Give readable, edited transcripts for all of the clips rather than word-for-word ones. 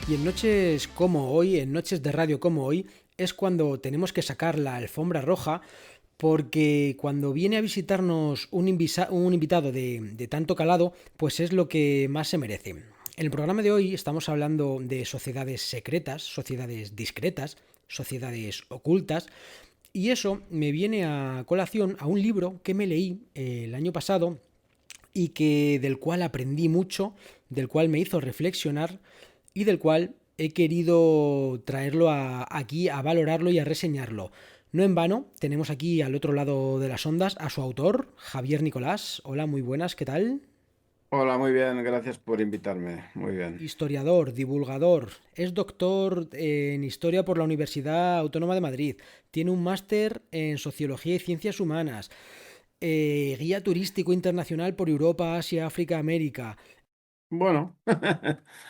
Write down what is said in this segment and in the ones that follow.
Y en noches como hoy, en noches de radio como hoy, es cuando tenemos que sacar la alfombra roja porque cuando viene a visitarnos un invitado de tanto calado, pues es lo que más se merece. En el programa de hoy estamos hablando de sociedades secretas, sociedades discretas, sociedades ocultas, y eso me viene a colación a un libro que me leí el año pasado y que del cual aprendí mucho, del cual me hizo reflexionar y del cual he querido traerlo aquí a valorarlo y a reseñarlo. No en vano, tenemos aquí al otro lado de las ondas a su autor, Javier Nicolás. Hola, muy buenas, ¿qué tal? Hola, muy bien, gracias por invitarme. Muy bien. Historiador, divulgador, es doctor en Historia por la Universidad Autónoma de Madrid, tiene un máster en Sociología y Ciencias Humanas, guía turístico internacional por Europa, Asia, África, América. Bueno,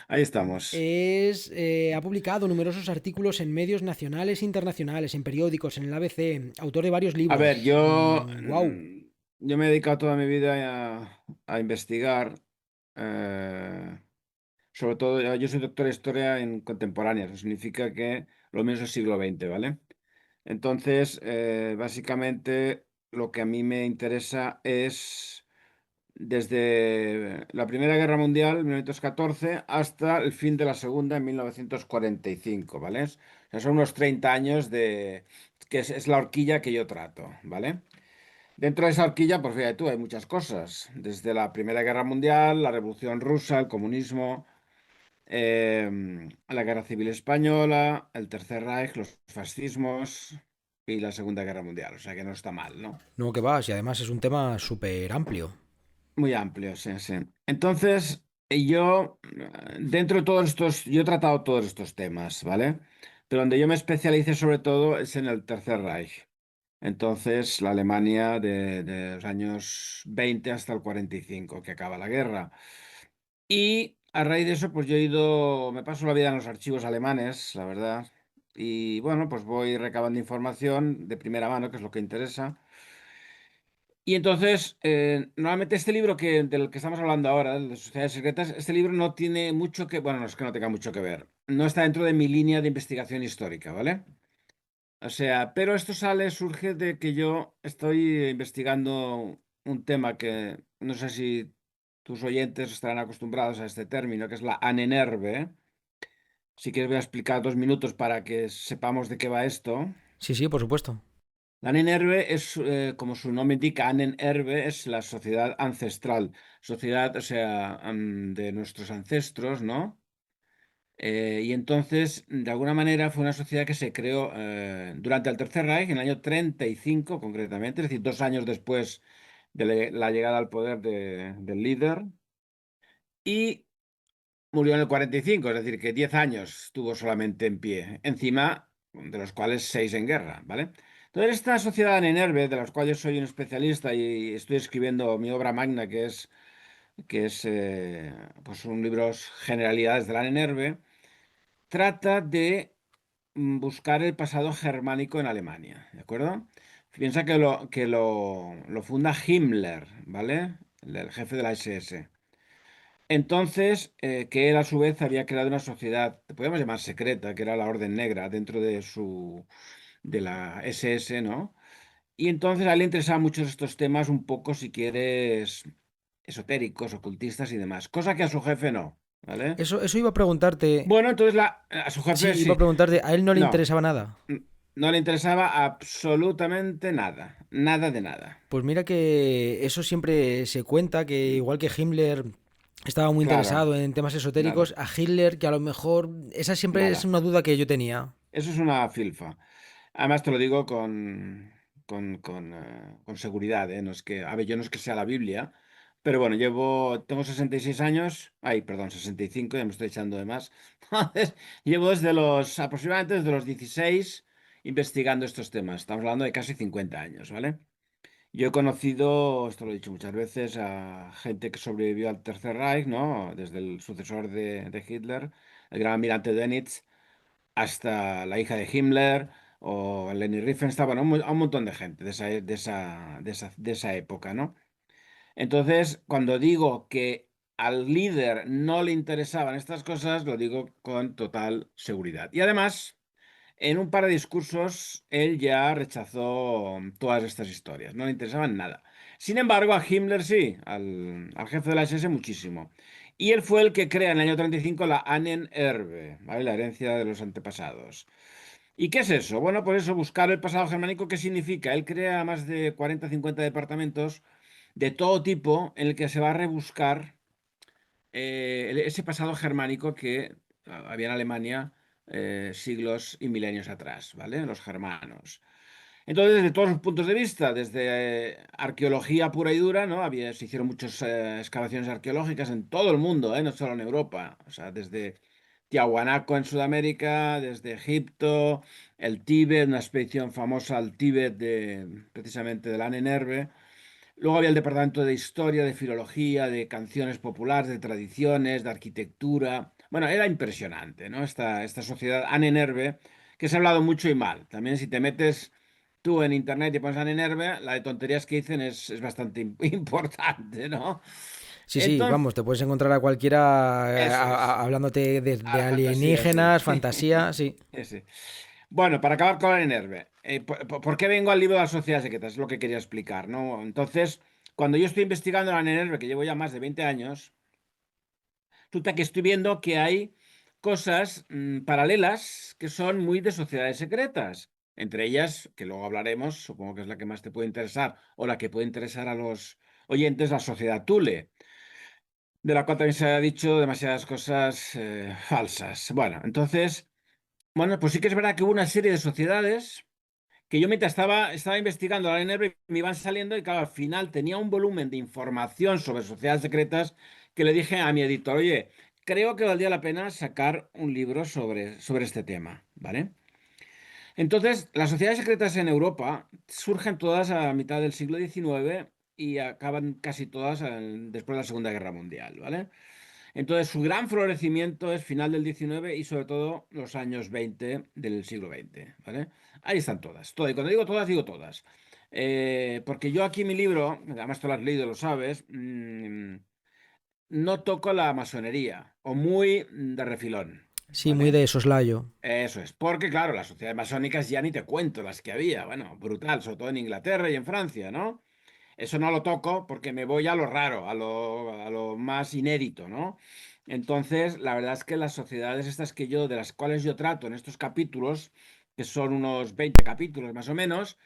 ahí estamos. Ha publicado numerosos artículos en medios nacionales e internacionales, en periódicos, en el ABC, autor de varios A ver, libros. Wow. yo me he dedicado toda mi vida a investigar, eh, sobre todo, yo soy doctor en historia en contemporánea, eso significa que lo mío es el siglo XX, ¿vale? Entonces, básicamente, lo que a mí me interesa es desde la Primera Guerra Mundial, 1914, hasta el fin de la Segunda, en 1945, ¿vale? O sea, son unos 30 años que es la horquilla que yo trato, ¿vale? Dentro de esa horquilla, pues fíjate tú, hay muchas cosas, desde la Primera Guerra Mundial, la Revolución Rusa, el comunismo, la Guerra Civil Española, el Tercer Reich, los fascismos y la Segunda Guerra Mundial, o sea que no está mal, ¿no? No, que vas, y además es un tema súper amplio. Muy amplio, sí, sí. Entonces, yo, dentro de todos estos, yo he tratado todos estos temas, ¿vale? Pero donde yo me especialicé sobre todo es en el Tercer Reich. Entonces, la Alemania de los años 20 hasta el 45, que acaba la guerra. Y a raíz de eso, pues yo he ido, me paso la vida en los archivos alemanes, la verdad. Y bueno, pues voy recabando información de primera mano, que es lo que interesa. Y entonces, normalmente este libro del que estamos hablando ahora, el de Sociedades Secretas, este libro no tiene mucho que, bueno, no es que no tenga mucho que ver, no está dentro de mi línea de investigación histórica, ¿vale? O sea, pero esto surge de que yo estoy investigando un tema que no sé si tus oyentes estarán acostumbrados a este término, que es la Ahnenerbe. Si quieres voy a explicar 2 minutos para que sepamos de qué va esto. Sí, sí, por supuesto. La Ahnenerbe es, como su nombre indica, Ahnenerbe es la sociedad ancestral, sociedad, o sea, de nuestros ancestros, ¿no? Y entonces, de alguna manera, fue una sociedad que se creó durante el Tercer Reich, en el año 35 concretamente, es decir, 2 años después de la llegada al poder del líder, y murió en el 45, es decir, que 10 años estuvo solamente en pie, encima de los cuales 6 en guerra, ¿vale? Entonces, esta sociedad en Enerve, de la cual yo soy un especialista y estoy escribiendo mi obra magna, que es pues un libro Generalidades de la Enerve, trata de buscar el pasado germánico en Alemania, ¿de acuerdo? Piensa que lo funda Himmler, ¿vale? El jefe de la SS. Entonces, que él a su vez había creado una sociedad, podemos llamar secreta, que era la Orden Negra, dentro de la SS, ¿no? Y entonces a él le interesaban muchos estos temas, un poco, si quieres, esotéricos, ocultistas y demás, cosa que a su jefe no, ¿vale? Eso iba a preguntarte. Bueno, entonces a su jefe Sí, iba a sí, preguntarte, a él no le no, interesaba nada. no le interesaba absolutamente nada, nada de nada. Pues mira que eso siempre se cuenta, que igual que Himmler estaba muy Claro, interesado en temas esotéricos, nada, a Hitler que a lo mejor... Esa siempre es nada. una duda que yo tenía. Eso es una filfa. Además, te lo digo con seguridad, ¿eh? No es que, a ver, yo no es que sea la Biblia, pero bueno, tengo 66 años, ay, perdón, 65, ya me estoy echando de más. Entonces, llevo aproximadamente desde los 16 investigando estos temas. Estamos hablando de casi 50 años, ¿vale? Yo he conocido, esto lo he dicho muchas veces, a gente que sobrevivió al Tercer Reich, ¿no? Desde el sucesor de Hitler, el gran almirante Dönitz, hasta la hija de Himmler o Leni Riefenstahl, bueno, a un montón de gente de esa época, ¿no? Entonces, cuando digo que al líder no le interesaban estas cosas, lo digo con total seguridad. Y además, en un par de discursos, él ya rechazó todas estas historias, no le interesaban nada. Sin embargo, a Himmler sí, al jefe de la SS muchísimo. Y él fue el que crea en el año 35 la Ahnenerbe, ¿vale? La herencia de los antepasados. ¿Y qué es eso? Bueno, pues eso, buscar el pasado germánico, ¿qué significa? Él crea más de 40 50 departamentos de todo tipo en el que se va a rebuscar ese pasado germánico que había en Alemania siglos y milenios atrás, ¿vale? Los germanos. Entonces, desde todos los puntos de vista, desde arqueología pura y dura, ¿no? Se hicieron muchas excavaciones arqueológicas en todo el mundo, no solo en Europa. O sea, desde Tiahuanaco en Sudamérica, desde Egipto, el Tíbet, una expedición famosa al Tíbet precisamente de la Ahnenerbe. Luego había el departamento de historia, de filología, de canciones populares, de tradiciones, de arquitectura. Bueno, era impresionante, ¿no? Esta sociedad Ahnenerbe, que se ha hablado mucho y mal. También si te metes tú en internet y pones Ahnenerbe, la de tonterías que dicen es bastante importante, ¿no? Sí, sí, Entonces, vamos, te puedes encontrar a cualquiera eso es. hablándote de Ah, fantasía, sí. alienígenas, fantasía, sí. Ese. Bueno, para acabar con Ahnenerbe, ¿por qué vengo al libro de las sociedades secretas? Es lo que quería explicar, ¿no? Entonces, cuando yo estoy investigando la Ahnenerbe, que llevo ya más de 20 años, resulta que estoy viendo que hay cosas paralelas que son muy de sociedades secretas. Entre ellas, que luego hablaremos, supongo que es la que más te puede interesar, o la que puede interesar a los oyentes, la sociedad Thule, de la cual también se ha dicho demasiadas cosas falsas. Bueno, entonces, bueno, pues sí que es verdad que hubo una serie de sociedades que yo mientras estaba investigando la NRB me iban saliendo y claro, al final tenía un volumen de información sobre sociedades secretas que le dije a mi editor, oye, creo que valdría la pena sacar un libro sobre este tema, ¿vale? Entonces, las sociedades secretas en Europa surgen todas a mitad del siglo XIX y acaban casi todas después de la Segunda Guerra Mundial, ¿vale? Entonces, su gran florecimiento es final del XIX y sobre todo los años 20 del siglo XX, ¿vale? Ahí están todas, todas. Y cuando digo todas. Porque yo aquí en mi libro, además tú lo has leído, lo sabes, no toco la masonería, o muy de refilón, Sí, muy ¿vale? de soslayo. Eso es, porque claro, las sociedades masónicas ya ni te cuento las que había, bueno, brutal, sobre todo en Inglaterra y en Francia, ¿no? Eso no lo toco porque me voy a lo raro, a lo más inédito, ¿no? Entonces, la verdad es que las sociedades estas de las cuales yo trato en estos capítulos, que son unos 20 capítulos más o menos,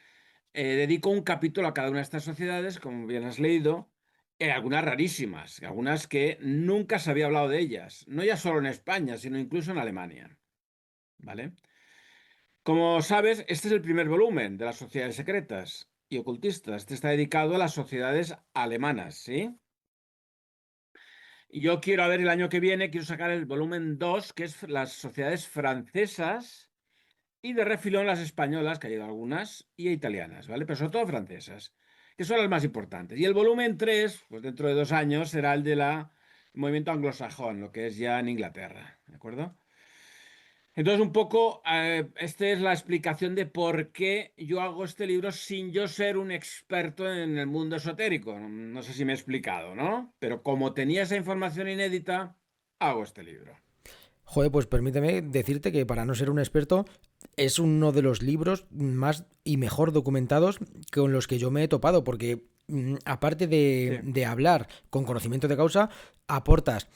dedico un capítulo a cada una de estas sociedades, como bien has leído, algunas rarísimas, algunas que nunca se había hablado de ellas, no ya solo en España, sino incluso en Alemania, ¿vale? Como sabes, este es el primer volumen de las sociedades secretas y ocultistas. Este está dedicado a las sociedades alemanas, ¿sí? Y yo quiero, a ver, el año que viene, quiero sacar el volumen 2, que es las sociedades francesas y de refilón las españolas, que hay algunas, y italianas, ¿vale? Pero sobre todo francesas, que son las más importantes. Y el volumen 3, pues dentro de 2 años, será el de movimiento anglosajón, lo que es ya en Inglaterra, ¿de acuerdo? Entonces, un poco, esta es la explicación de por qué yo hago este libro sin yo ser un experto en el mundo esotérico. No sé si me he explicado, ¿no? Pero como tenía esa información inédita, hago este libro. Joder, pues permíteme decirte que para no ser un experto, es uno de los libros más y mejor documentados con los que yo me he topado, porque aparte Sí. de hablar con conocimiento de causa, aportas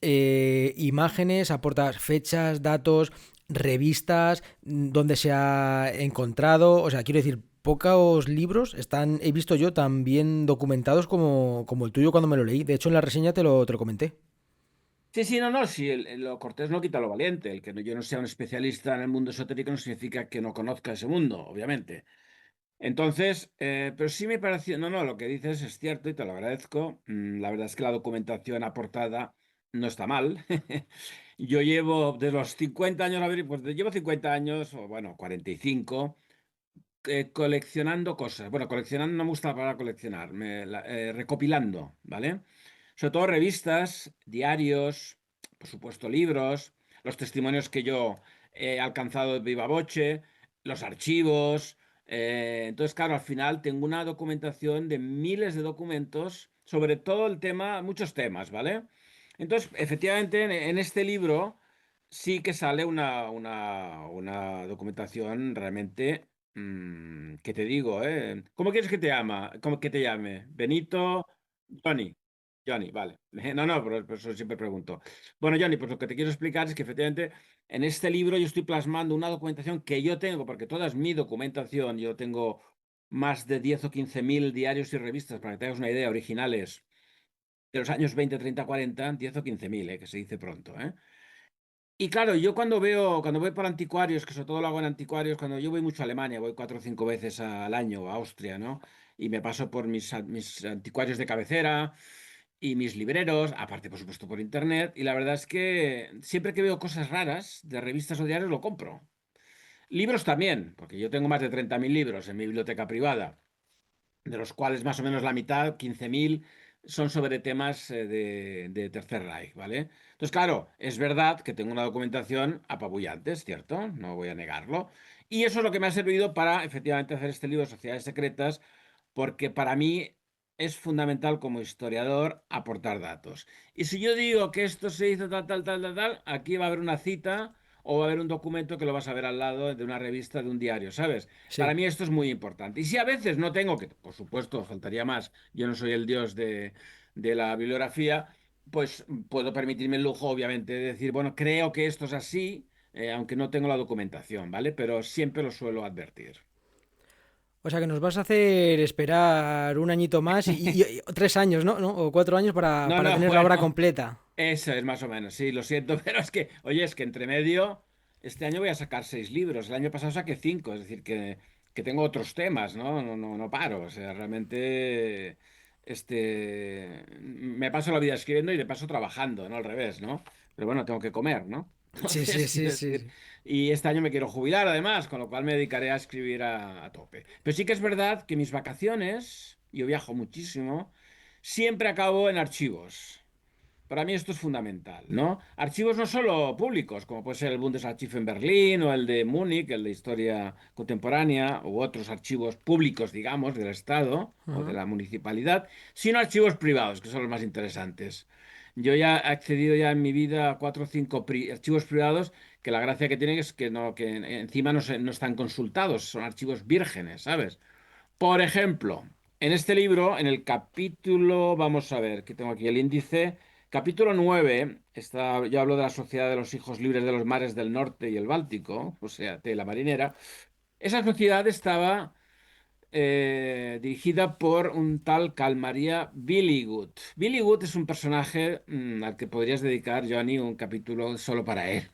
imágenes, aportas fechas, datos, revistas, donde se ha encontrado, o sea, quiero decir, pocos libros he visto yo tan bien documentados como el tuyo cuando me lo leí. De hecho, en la reseña te lo comenté. Sí, sí, no, no, sí, lo cortés no quita lo valiente. El que yo no sea un especialista en el mundo esotérico no significa que no conozca ese mundo, obviamente. Entonces, pero sí me pareció, no, no, lo que dices es cierto y te lo agradezco. La verdad es que la documentación aportada no está mal. Yo llevo de los 50 años, a ver, pues llevo 50 años, o bueno, 45, coleccionando cosas. Bueno, coleccionando no me gusta la palabra coleccionar, recopilando, ¿vale? Sobre todo revistas, diarios, por supuesto libros, los testimonios que yo he alcanzado de viva voce, los archivos. Entonces, claro, al final tengo una documentación de miles de documentos sobre todo el tema, muchos temas, ¿vale? Entonces, efectivamente, en este libro sí que sale una documentación realmente, ¿qué te digo, eh? ¿Cómo quieres que te llama? ¿Cómo que te llame? Benito, Johnny. Johnny, vale. No, no, por eso siempre pregunto. Bueno, Johnny, pues lo que te quiero explicar es que efectivamente en este libro yo estoy plasmando una documentación que yo tengo, porque toda es mi documentación, yo tengo más de 10 o 15 mil diarios y revistas, para que te hagas una idea, originales de los años 20, 30, 40, 10 o 15 mil, que se dice pronto, ¿eh? Y claro, yo cuando voy por anticuarios, que sobre todo lo hago en anticuarios, cuando yo voy mucho a Alemania, voy 4 o 5 veces al año, a Austria, ¿no? Y me paso por mis anticuarios de cabecera y mis libreros, aparte, por supuesto, por internet. Y la verdad es que siempre que veo cosas raras de revistas o diarios, lo compro. Libros también, porque yo tengo más de 30.000 libros en mi biblioteca privada, de los cuales más o menos la mitad, 15.000, son sobre temas de Tercer Reich, ¿vale? Entonces, claro, es verdad que tengo una documentación apabullante, es cierto, no voy a negarlo. Y eso es lo que me ha servido para efectivamente hacer este libro, Sociedades Secretas, porque para mí es fundamental como historiador aportar datos. Y si yo digo que esto se hizo tal, tal, tal, tal, tal, aquí va a haber una cita o va a haber un documento que lo vas a ver al lado de una revista, de un diario, ¿sabes? Para Sí. mí esto es muy importante. Y si a veces no tengo, que por supuesto faltaría más, yo no soy el dios de la bibliografía, pues puedo permitirme el lujo, obviamente, de decir, bueno, creo que esto es así, aunque no tengo la documentación, ¿vale? Pero siempre lo suelo advertir. O sea que nos vas a hacer esperar un añito más y 3 años, ¿no? ¿No? O 4 años No, para no, tener la obra bueno, completa. eso es más o menos, sí, lo siento, pero es que, oye, es que entre medio, este año voy a sacar 6 libros, el año pasado saqué 5, es decir, que tengo otros temas, ¿no? No, no, no paro, o sea, realmente, me paso la vida escribiendo y de paso trabajando, ¿no? Al revés, ¿no? Pero bueno, tengo que comer, ¿no? Sí, sí, Entonces, sí, quiero sí, decir, sí. y este año me quiero jubilar además, con lo cual me dedicaré a escribir a tope. Pero sí que es verdad que mis vacaciones, yo viajo muchísimo, siempre acabo en archivos. Para mí esto es fundamental, ¿no? Archivos no solo públicos, como puede ser el Bundesarchiv en Berlín o el de Múnich, el de Historia Contemporánea, u otros archivos públicos, digamos, del Estado o de Ujú. la municipalidad, sino archivos privados, que son los más interesantes. Yo ya he accedido ya en mi vida a 4 o 5 archivos privados que la gracia que tienen es que, no, que encima no están consultados, son archivos vírgenes, ¿sabes? Por ejemplo, en este libro, en el capítulo, vamos a ver, que tengo aquí el índice, capítulo 9 está, yo hablo de la Sociedad de los Hijos Libres de los Mares del Norte y el Báltico, o sea, de la marinera. Esa sociedad estaba dirigida por un tal María Billygood. Billygood es un personaje al que podrías dedicar, Johnny, un capítulo solo para él.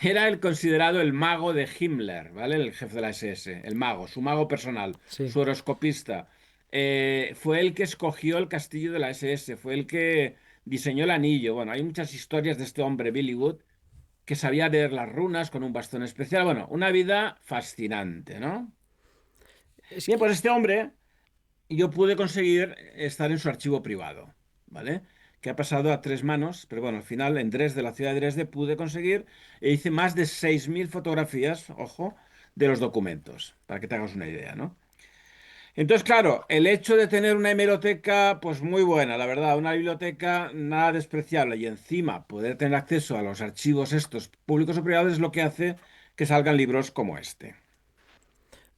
Era el considerado el mago de Himmler, ¿vale? El jefe de la SS, el mago, su mago personal, Sí. su horoscopista. Fue el que escogió el castillo de la SS, fue el que diseñó el anillo. Bueno, hay muchas historias de este hombre, Billygood, que sabía leer las runas con un bastón especial. Bueno, una vida fascinante, ¿no? Es Bien, que, pues este hombre yo pude conseguir estar en su archivo privado, ¿vale? Que ha pasado a 3 manos, pero bueno, al final en Dresde, la ciudad de Dresde, pude conseguir e hice más de 6.000 fotografías, ojo, de los documentos, para que te hagas una idea, ¿no? Entonces, claro, el hecho de tener una hemeroteca, pues muy buena, la verdad, una biblioteca nada despreciable y encima poder tener acceso a los archivos estos públicos o privados es lo que hace que salgan libros como este.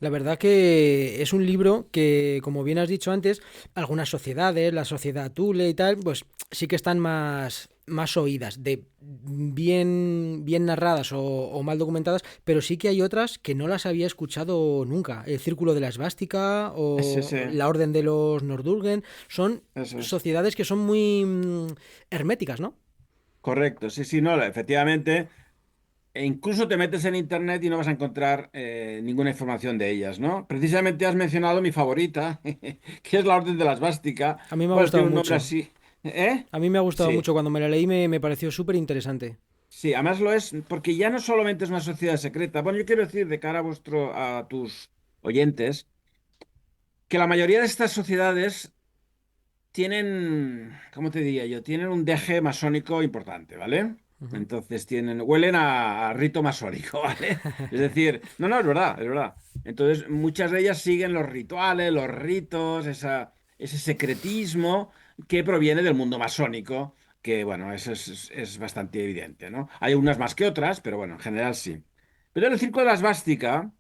la verdad que es un libro que, como bien has dicho antes, algunas sociedades, la sociedad Thule y tal, pues sí que están más oídas, de bien narradas o mal documentadas, pero sí que hay otras que no las había escuchado nunca. El Círculo de la Esvástica Sí, o sí, la Orden de los Nordurgen son eso es. sociedades que son muy herméticas, ¿no? Correcto, sí, sí, no, efectivamente. E incluso te metes en internet y no vas a encontrar ninguna información de ellas, ¿no? Precisamente has mencionado mi favorita, que es la Orden de la Esvástica. A mí me ha Bueno, gustado tiene un nombre mucho. así. ¿Eh? A mí me ha gustado Sí, mucho. Cuando me la leí me pareció súper interesante. sí, además lo es porque ya no solamente es una sociedad secreta. Bueno, yo quiero decir de cara a tus oyentes que la mayoría de estas sociedades tienen, ¿cómo te diría yo? Tienen un deje masónico importante, ¿vale? Ujú. Entonces huelen a rito masónico, ¿vale? Es decir, no, no, es verdad, es verdad. Entonces, muchas de ellas siguen los rituales, los ritos, ese secretismo que proviene del mundo masónico. que bueno, eso es bastante evidente, ¿no? Hay unas más que otras, pero bueno, en general sí. Pero el Círculo de la Svástica,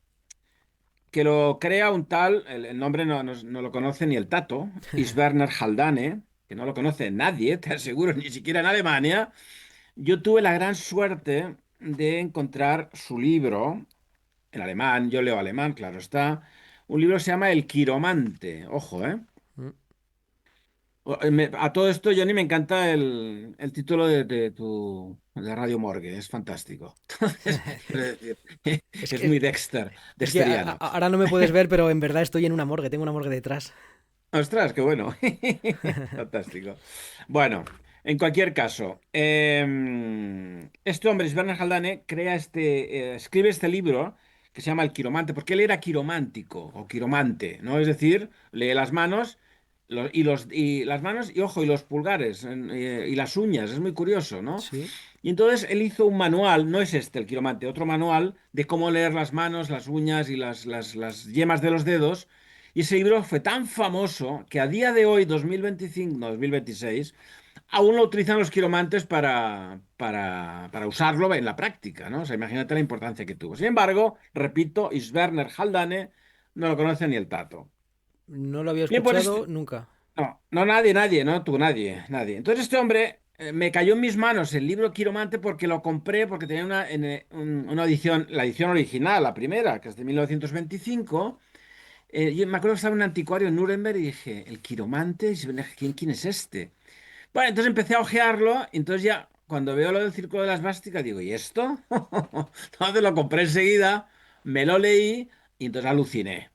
que lo crea un tal, el nombre no lo conoce ni el tato, Iswerner Haldane, que no lo conoce nadie, te aseguro, ni siquiera en Alemania. Yo tuve la gran suerte de encontrar su libro en alemán, yo leo alemán, claro está. Un libro que se llama El Quiromante, ojo, ¿eh? Mm. A todo esto, Johnny, me encanta el título de Radio Morgue, es fantástico. Entonces, quiero decir, Es es muy que, Dexter, es que Dexteriano. ahora no me puedes ver, pero en verdad estoy en una morgue, tengo una morgue detrás. Ostras, qué bueno. Fantástico. Bueno, en cualquier caso, este hombre, Sverner Haldane, escribe este libro que se llama El Quiromante, porque él era quiromántico o quiromante, ¿no? Es decir, lee las manos y las manos y ojo, y los pulgares y las uñas, es muy curioso, ¿no? Sí, Y entonces él hizo un manual, no es este el quiromante, otro manual de cómo leer las manos, las uñas y las yemas de los dedos. Y ese libro fue tan famoso que a día de hoy, 2025, no, 2026, aún lo utilizan los quiromantes para usarlo en la práctica, ¿no? O sea, imagínate la importancia que tuvo. Sin embargo, repito, Iswerner Haldane no lo conoce ni el tato. no lo había Bien, pues escuchado nunca. no, nadie, no tú, nadie. Entonces este hombre me cayó en mis manos el libro Quiromante porque lo compré porque tenía una edición, la edición original, la primera, que es de 1925. Yo me acuerdo que estaba en un anticuario en Nuremberg y dije, el quiromante, ¿quién es este? Bueno, entonces empecé a ojearlo y entonces ya, cuando veo lo del Círculo de las Vásticas, digo, ¿y esto? Entonces lo compré enseguida, me lo leí y entonces aluciné.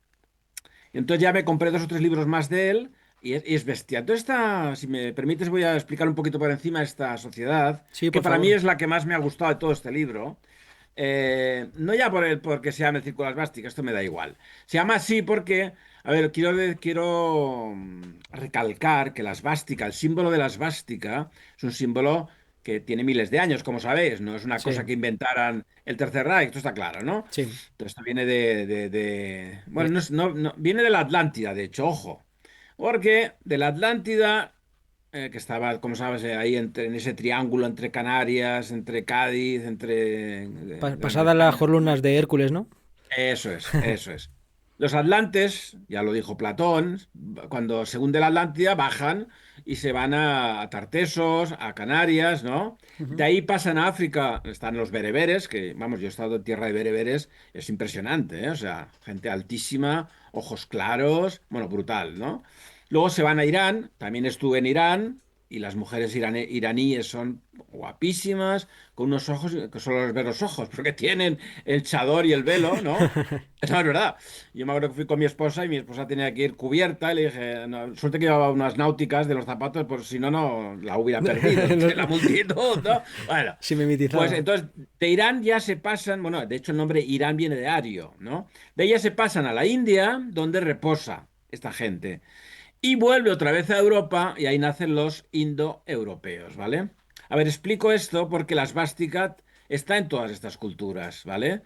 Y entonces ya me compré dos o tres libros más de él y es bestia. Entonces si me permites, voy a explicar un poquito por encima esta sociedad, Sí, que por para mí favor. es la que más me ha gustado de todo este libro. No ya porque se llame Círculo de las Vásticas, esto me da igual. Se llama así porque, a ver, quiero recalcar que la svástica, el símbolo de la svástica, es un símbolo que tiene miles de años, como sabéis, no es una cosa Sí, que inventaran el Tercer Reich, esto está claro, ¿no? sí. Entonces, esto viene bueno, Eh, viene de la Atlántida, de hecho, ojo, porque de la Atlántida que estaba, como sabes, ahí en ese triángulo entre Canarias, entre Cádiz, entre Gran Pasadas las Bretaña. columnas de Hércules, ¿no? Eso es, eso es. Los atlantes, ya lo dijo Platón, cuando se hunde la Atlántida bajan y se van a Tartesos, a Canarias, ¿no? De Ujú. ahí pasan a África, están los bereberes, que vamos, yo he estado en tierra de bereberes, es impresionante, ¿eh? O sea, gente altísima, ojos claros, bueno, brutal, ¿no? Luego se van a Irán, también estuve en Irán, y las mujeres iraníes son guapísimas, con unos ojos que solo les ves los ojos, porque tienen el chador y el velo, ¿no? No, es verdad. Yo me acuerdo que fui con mi esposa y mi esposa tenía que ir cubierta y le dije, "No, suerte que llevaba unas náuticas de los zapatos, por si no, no la hubiera perdido entre la multitud, ¿no? Bueno, Sí, pues mimetizaba. entonces de Irán ya se pasan, bueno, de hecho el nombre Irán viene de ario, ¿no? De ahí ya se pasan a la India, donde reposa esta gente. Y vuelve otra vez a Europa y ahí nacen los indoeuropeos, ¿vale? A ver, explico esto porque la svástica está en todas estas culturas, ¿vale?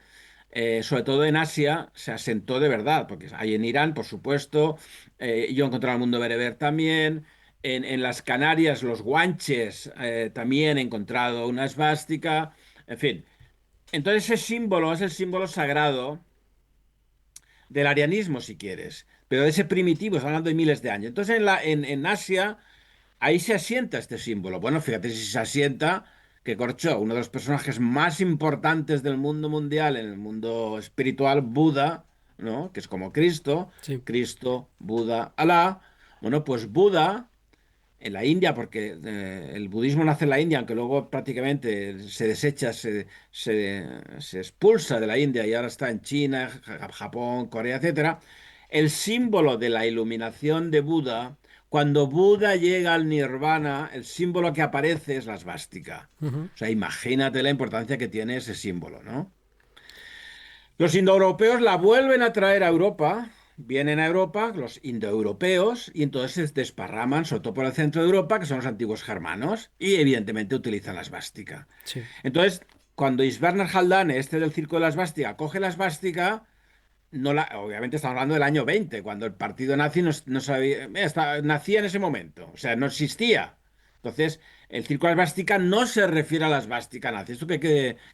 Sobre todo en Asia se asentó de verdad, porque hay en Irán, por supuesto, yo he encontrado el mundo bereber también, en las Canarias, los guanches, también he encontrado una svástica, en fin. Entonces ese símbolo es el símbolo sagrado del arianismo, si quieres, pero de ese primitivo, estamos hablando de miles de años. Entonces en Asia, ahí se asienta este símbolo. Bueno, fíjate si se asienta que Corcho, uno de los personajes más importantes del mundo mundial, en el mundo espiritual, Buda, ¿no? Que es como Cristo, Sí. Cristo, Buda, Alá. Bueno, pues Buda en la India, porque el budismo nace en la India, aunque luego prácticamente se desecha, se expulsa de la India y ahora está en China, Japón, Corea, etcétera. El símbolo de la iluminación de Buda, cuando Buda llega al nirvana, el símbolo que aparece es la svástica. Ujú. O sea, imagínate la importancia que tiene ese símbolo, ¿no? Los indoeuropeos la vuelven a traer a Europa, vienen a Europa, los indoeuropeos, y entonces se desparraman, sobre todo por el centro de Europa, que son los antiguos germanos, y evidentemente utilizan la esvástica. Sí. Entonces, cuando Isberner Haldane, este del Circo de la Esvástica, coge la esvástica, obviamente estamos hablando del año 20, cuando el partido nazi no sabía, nacía en ese momento, o sea, no existía. Entonces, el círculo de la esvástica no se refiere a la esvástica nazi. Esto que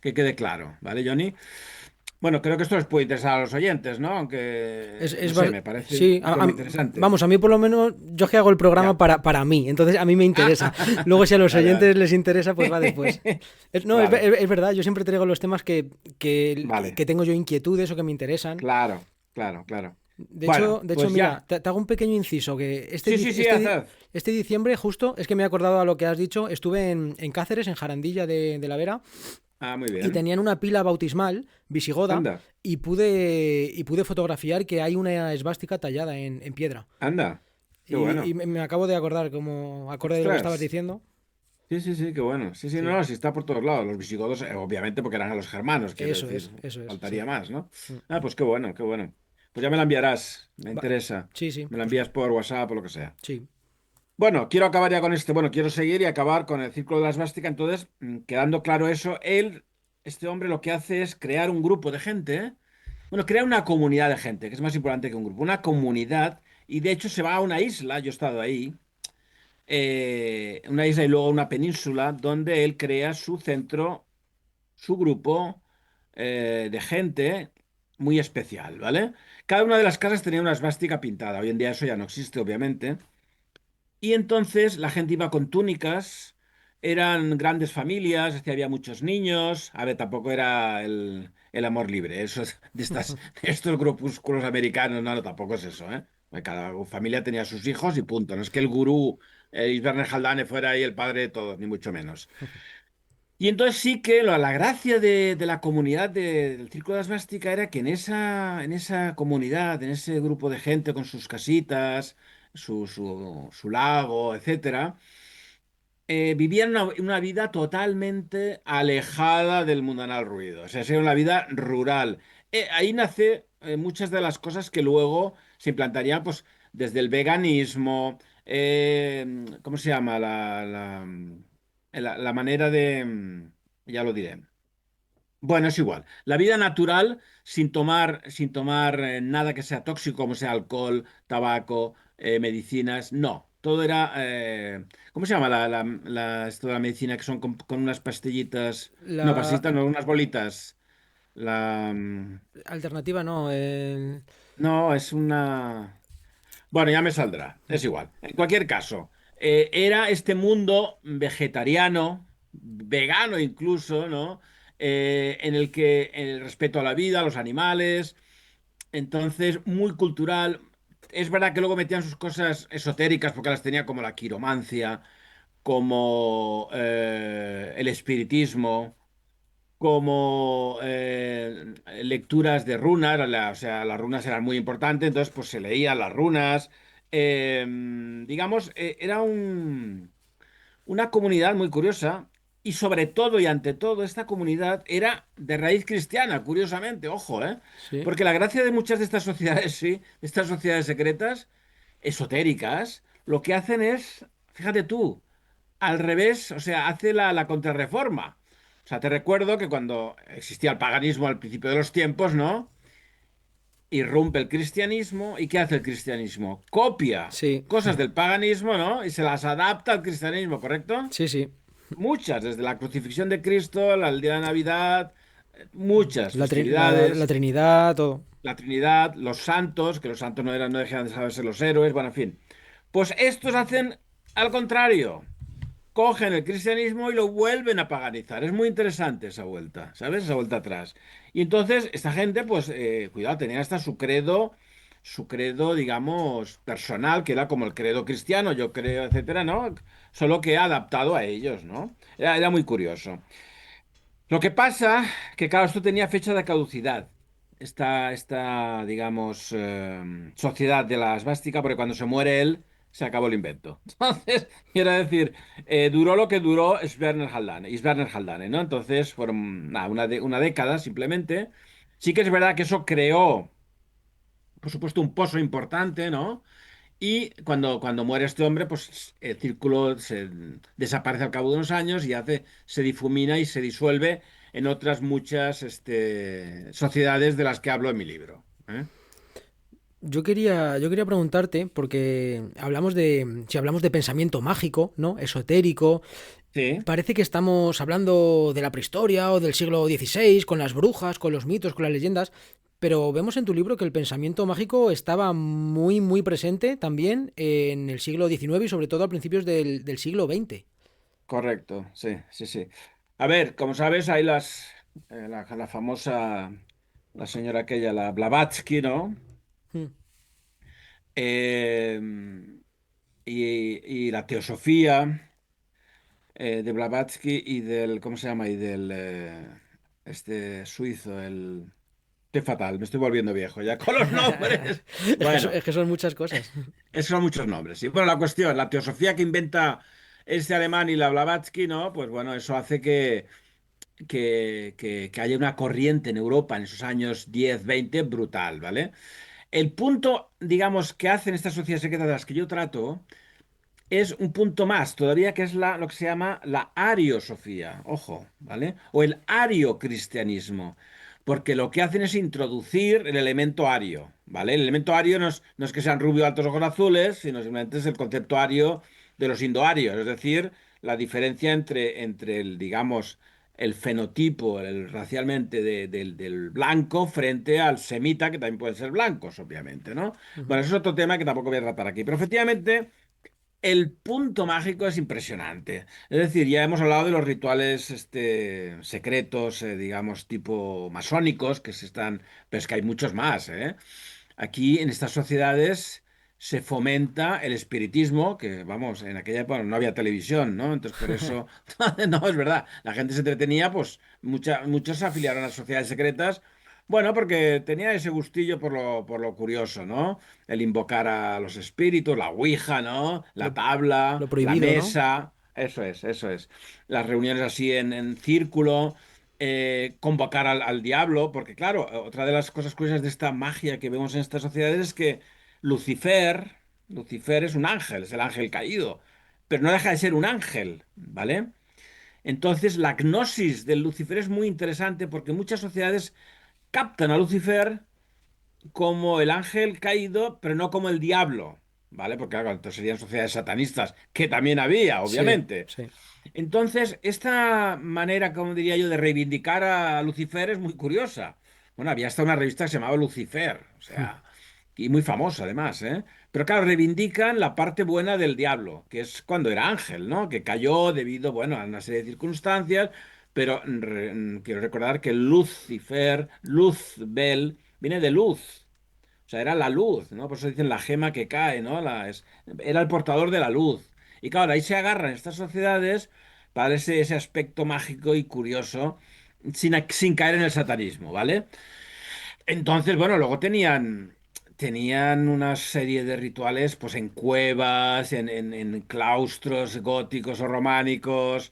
quede claro, ¿vale, Johnny? Bueno, creo que esto les puede interesar a los oyentes, ¿no? Aunque, no sé, me parece Sí, un tema interesante. vamos, a mí por lo menos, yo que hago el programa Ya. para mí, entonces a mí me interesa. Luego, si a los Vale, oyentes vale. les interesa, pues va después. No, Vale, es verdad, yo siempre traigo los temas vale. que tengo yo inquietudes o que me interesan. Claro, claro, claro. De Bueno, hecho, pues mira, ya. te hago un pequeño inciso, que Sí, sí, sí, haced. este diciembre, justo, es que me he acordado a lo que has dicho, estuve en Cáceres, en Jarandilla de la Vera, Ah, muy y bien. tenían una pila bautismal visigoda Anda, y pude fotografiar que hay una esvástica tallada en piedra. anda. Qué Y bueno. me acabo de acordar, como acorde de lo que estabas Ostras. diciendo. Sí, sí, sí, qué bueno. Sí, sí, no, Sí, no, sí está por todos lados. Los visigodos, obviamente, porque eran los germanos, quiero decir. eso es, sí. Faltaría más, ¿no? Mm. Ah, pues qué bueno, qué bueno. Pues ya me la enviarás, me Va- interesa. Sí, sí, Me la pues envías por WhatsApp o lo que sea. sí. Bueno, quiero acabar ya con este. Bueno, quiero seguir y acabar con el círculo de la esvástica. Entonces, quedando claro eso, este hombre lo que hace es crear un grupo de gente, ¿eh? Bueno, crea una comunidad de gente, que es más importante que un grupo. Una comunidad, y de hecho se va a una isla, yo he estado ahí, una isla y luego una península, donde él crea su centro, su grupo de gente muy especial, ¿vale? Cada una de las casas tenía una esvástica pintada. Hoy en día eso ya no existe, obviamente. Y entonces la gente iba con túnicas, eran grandes familias, es que había muchos niños. A ver, tampoco era el amor libre, eso es de estos grupúsculos americanos, no, no, tampoco es eso, ¿eh? Cada familia tenía sus hijos y punto. No es que el gurú Isbert Haldane fuera ahí el padre de todos, ni mucho menos. Y entonces sí que la gracia de la comunidad del Círculo de la Esvástica era que en esa comunidad, en ese grupo de gente con sus casitas, su lago, etcétera, vivían una vida totalmente alejada del mundanal ruido. O sea, era una vida rural. Ahí nace muchas de las cosas que luego se implantarían, pues, desde el veganismo, ¿cómo se llama? La manera ya lo diré. Bueno, es igual. La vida natural, sin tomar nada que sea tóxico, como sea alcohol, tabaco, medicinas, no. Todo era, ¿cómo se llama esto de la medicina que son con unas pastillitas? No, La pastillitas, no, unas bolitas. La, alternativa no. no, es una. Bueno, ya me saldrá, es igual. En cualquier caso, era este mundo vegetariano, vegano incluso, ¿no? En el que el respeto a la vida, a los animales, entonces muy cultural. Es verdad que luego metían sus cosas esotéricas porque las tenía como la quiromancia, como el espiritismo, como lecturas de runas, o sea, las runas eran muy importantes, entonces pues se leían las runas. Eh, digamos, era una comunidad muy curiosa y sobre todo y ante todo esta comunidad era de raíz cristiana, curiosamente, ojo, ¿eh? Sí, Porque la gracia de muchas de estas sociedades, sí, de estas sociedades secretas, esotéricas, lo que hacen es, fíjate tú, al revés, o sea, hace la contrarreforma. O sea, te recuerdo que cuando existía el paganismo al principio de los tiempos, ¿no? Irrumpe el cristianismo y ¿qué hace el cristianismo? Copia sí, cosas del paganismo, ¿no? Y se las adapta al cristianismo, ¿correcto? sí, sí. Muchas, desde la crucifixión de Cristo, el día de Navidad, muchas La festividades, Trinidad, todo. la Trinidad, los santos, que los santos no dejan de saberse los héroes, bueno, en fin. Pues estos hacen al contrario. Cogen el cristianismo y lo vuelven a paganizar. Es muy interesante esa vuelta, ¿sabes? Esa vuelta atrás. Y entonces esta gente, pues, cuidado, tenía hasta su credo, digamos, personal, que era como el credo cristiano, yo creo, etcétera, ¿no? Solo que adaptado a ellos, ¿no? Era muy curioso. Lo que pasa que, claro, esto tenía fecha de caducidad. Esta, digamos, sociedad de la esvástica, porque cuando se muere él, se acabó el invento. Entonces, quiero decir, duró lo que duró Sverner Haldane, ¿no? Entonces, fueron nada, una década simplemente. Sí que es verdad que eso creó, por supuesto, un pozo importante, ¿no? Y cuando muere este hombre, pues el círculo desaparece al cabo de unos años y se difumina y se disuelve en otras muchas sociedades de las que hablo en mi libro. ¿Eh? yo quería preguntarte, porque si hablamos de pensamiento mágico, ¿no? Esotérico, Sí, parece que estamos hablando de la prehistoria o del siglo XVI, con las brujas, con los mitos, con las leyendas, pero vemos en tu libro que el pensamiento mágico estaba muy, muy presente también en el siglo XIX y sobre todo a principios del siglo XX. correcto, sí, sí, sí. A ver, como sabes, hay la famosa, la señora aquella, la Blavatsky, ¿no? Mm. Eh, y la teosofía de Blavatsky y del, ¿cómo se llama? Y del, este suizo, el... Qué fatal, me estoy volviendo viejo ya con los nombres. Bueno. Es que son muchas cosas. Esos son muchos nombres, sí. Bueno, la cuestión, la teosofía que inventa este alemán y la Blavatsky, ¿no? Pues bueno, eso hace que haya una corriente en Europa en esos años 10, 20 brutal, ¿vale? El punto, digamos, que hacen estas sociedades secretas de las que yo trato es un punto más todavía, que es lo que se llama la ariosofía, ojo, ¿vale? O el ariocristianismo, porque lo que hacen es introducir el elemento ario, ¿vale? El elemento ario no es que sean rubios, altos, ojos azules, sino simplemente es el concepto ario de los indoarios, es decir, la diferencia entre el, digamos, el fenotipo, el racialmente del blanco frente al semita, que también pueden ser blancos, obviamente, ¿no? Ujú. Bueno, eso es otro tema que tampoco voy a tratar aquí, pero efectivamente... El punto mágico es impresionante. Es decir, ya hemos hablado de los rituales secretos, digamos, tipo masónicos, que se están, pero es que hay muchos más, ¿eh? Aquí en estas sociedades se fomenta el espiritismo, que vamos, en aquella época no había televisión, ¿no? Entonces por eso, no, es verdad, la gente se entretenía, pues muchos se afiliaron a sociedades secretas, bueno, porque tenía ese gustillo por lo curioso, ¿no? El invocar a los espíritus, la ouija, ¿no? La Lo, tabla, lo la prohibido, ¿no? mesa, eso es, eso es. Las reuniones así en círculo, convocar al diablo, porque claro, otra de las cosas curiosas de esta magia que vemos en estas sociedades es que Lucifer, Lucifer es un ángel, es el ángel caído, pero no deja de ser un ángel, ¿vale? Entonces la gnosis del Lucifer es muy interesante porque muchas sociedades captan a Lucifer como el ángel caído, pero no como el diablo, ¿vale? Porque claro, entonces serían sociedades satanistas, que también había, Sí, obviamente. sí. Entonces, esta manera, como diría yo, de reivindicar a Lucifer es muy curiosa. Bueno, había hasta una revista que se llamaba Lucifer, o sea, y muy famosa además, ¿eh? Pero claro, reivindican la parte buena del diablo, que es cuando era ángel, ¿no? Que cayó debido, bueno, a una serie de circunstancias, pero quiero recordar que Lucifer, Luzbel, viene de luz. O sea, era la luz, ¿no? Por eso dicen la gema que cae, ¿no? Era el portador de la luz. Y claro, ahí se agarran estas sociedades para ese aspecto mágico y curioso, sin caer en el satanismo, ¿vale? Entonces, bueno, luego tenían una serie de rituales, pues en cuevas, en claustros góticos o románicos,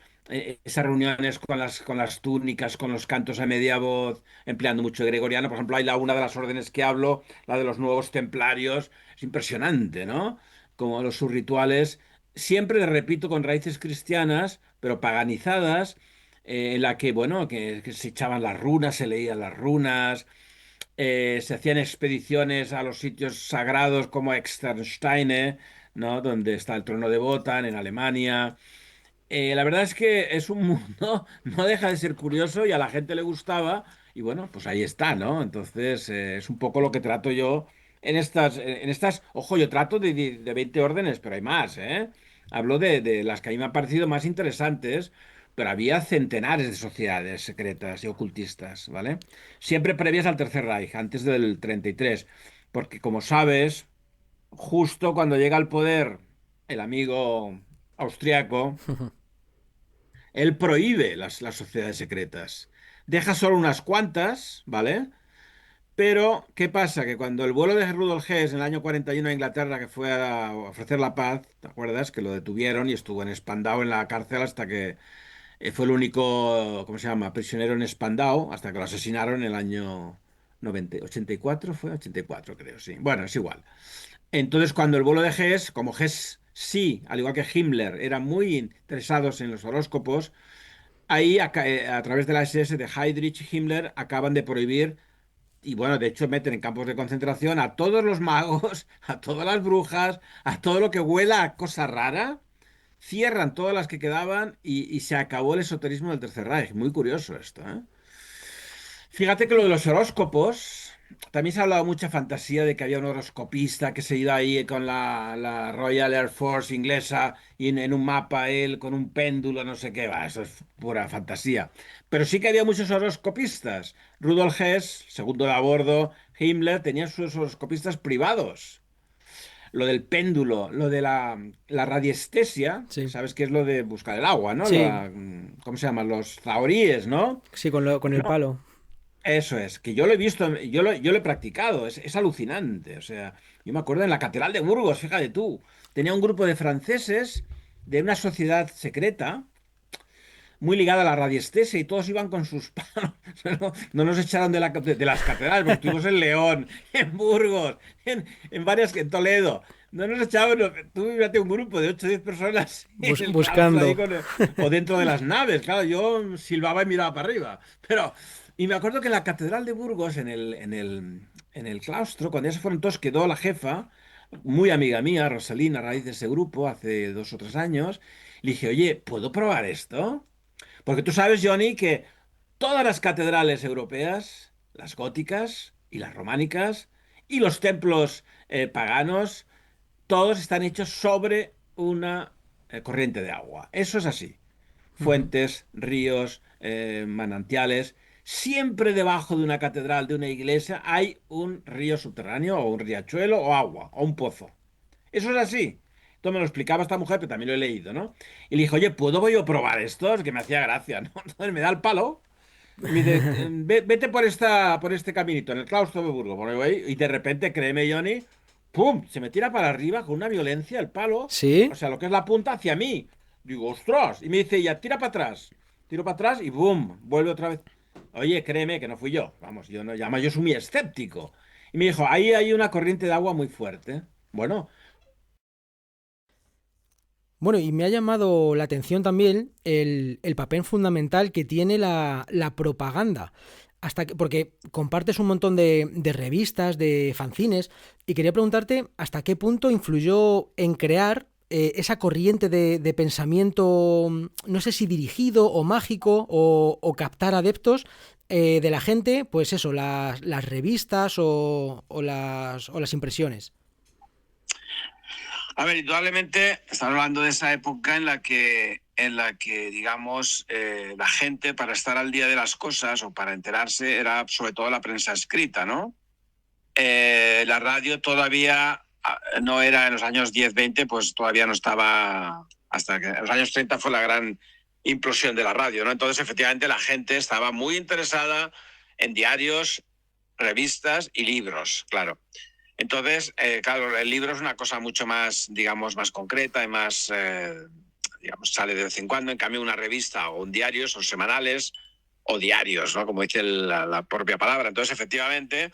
esas reuniones con las túnicas, con los cantos a media voz, empleando mucho gregoriano. Por ejemplo, hay una de las órdenes que hablo, la de los nuevos templarios. Es impresionante, ¿no? Como sus rituales, siempre, repito, con raíces cristianas, pero paganizadas, en la que, bueno, que se echaban las runas, se leían las runas, se hacían expediciones a los sitios sagrados como Externsteine, ¿no? Donde está el trono de Wotan en Alemania. La verdad es que es un mundo, no deja de ser curioso y a la gente le gustaba y bueno, pues ahí está, ¿no? Entonces es un poco lo que trato yo ojo, yo trato de 20 órdenes, pero hay más, ¿eh? Hablo de las que a mí me han parecido más interesantes, pero había centenares de sociedades secretas y ocultistas, ¿vale? Siempre previas al Tercer Reich, antes del 33, porque como sabes, justo cuando llega al poder el amigo austriaco, él prohíbe las sociedades secretas. Deja solo unas cuantas, ¿vale? Pero, ¿qué pasa? Que cuando el vuelo de Rudolf Hess en el año 41 a Inglaterra, que fue a ofrecer la paz, ¿te acuerdas? Que lo detuvieron y estuvo en Spandau en la cárcel hasta que fue el único, ¿cómo se llama?, prisionero en Spandau, hasta que lo asesinaron en el año 84, ¿fue? 84, creo, sí. Bueno, es igual. Entonces, cuando el vuelo de Hess, como Hess sí, al igual que Himmler, eran muy interesados en los horóscopos, ahí, a través de la SS de Heydrich y Himmler, acaban de prohibir Y bueno, de hecho meten en campos de concentración a todos los magos, a todas las brujas, a todo lo que huela a cosa rara. Cierran todas las que quedaban y se acabó el esoterismo del Tercer Reich. Muy curioso esto, ¿eh? Fíjate que lo de los horóscopos, también se ha hablado mucha fantasía de que había un horoscopista que se iba ahí con la Royal Air Force inglesa y en un mapa él con un péndulo, no sé qué, va, eso es pura fantasía. Pero sí que había muchos horoscopistas. Rudolf Hess, segundo de a bordo, Himmler, tenían sus horoscopistas privados. Lo del péndulo, lo de la radiestesia, Sí. ¿sabes qué es lo de buscar el agua, ¿no? Sí, ¿Cómo se llaman? Los zahoríes, ¿no? sí, con el palo. Eso es, que yo lo he visto, yo lo he practicado, es alucinante. O sea, yo me acuerdo en la Catedral de Burgos, fíjate tú, tenía un grupo de franceses de una sociedad secreta muy ligada a la radiestesia y todos iban con sus palos. No nos echaron de las catedrales, porque estuvimos en León, en Burgos, en varias, en Toledo. No nos echaban, tú fíjate, un grupo de 8 o 10 personas en el claustro ahí Buscando. o dentro de las naves. Claro, yo silbaba y miraba para arriba. Pero, y me acuerdo que en la Catedral de Burgos, en el claustro, cuando ya se fueron todos, quedó la jefa, muy amiga mía, Rosalina, a raíz de ese grupo, hace 2 o 3 años. Le dije, oye, ¿puedo probar esto? Porque tú sabes, Johnny, que todas las catedrales europeas, las góticas y las románicas, y los templos paganos, todos están hechos sobre una corriente de agua. Eso es así. Ujú. Fuentes, ríos, manantiales. Siempre debajo de una catedral, de una iglesia, hay un río subterráneo o un riachuelo o agua o un pozo. Eso es así. Esto me lo explicaba esta mujer, pero también lo he leído, ¿no? Y le dije, oye, ¿puedo yo probar esto? Es que me hacía gracia, ¿no? Entonces me da el palo y me dice, Vete por este caminito, en el claustro de Burgos. Por ahí voy, y de repente, créeme, Johnny, ¡pum! Se me tira para arriba con una violencia el palo, o Sí. sea, lo que es la punta hacia mí. Digo, ostras. Y me dice ella, tira para atrás. Tiro para atrás y ¡boom! Vuelve otra vez. Oye, créeme que no fui yo. Vamos, yo no llama, yo soy muy escéptico. Y me dijo, ahí hay una corriente de agua muy fuerte. Bueno, Bueno, y me ha llamado la atención también el papel fundamental que tiene la propaganda. Porque compartes un montón de revistas, de fanzines, y quería preguntarte hasta qué punto influyó en crear esa corriente de pensamiento, no sé si dirigido o mágico, o captar adeptos de la gente, pues eso, las revistas o las impresiones. A ver, indudablemente estamos hablando de esa época en la que digamos, la gente para estar al día de las cosas o para enterarse era sobre todo la prensa escrita, ¿no? La radio todavía no era en los años 10, 20, pues todavía no estaba, hasta que en los años 30 fue la gran implosión de la radio, ¿no? Entonces, efectivamente, la gente estaba muy interesada en diarios, revistas y libros, claro. Entonces, claro, el libro es una cosa mucho más, digamos, más concreta y más, digamos, sale de vez en cuando. En cambio, una revista o un diario son semanales o diarios, ¿no? Como dice la propia palabra. Entonces, efectivamente,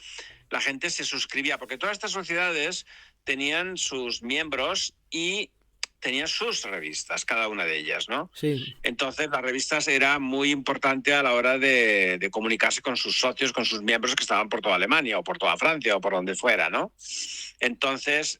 la gente se suscribía, porque todas estas sociedades tenían sus miembros y tenían sus revistas, cada una de ellas, ¿no? Sí. Entonces, las revistas era muy importante a la hora de comunicarse con sus socios, con sus miembros que estaban por toda Alemania o por toda Francia o por donde fuera, ¿no? Entonces,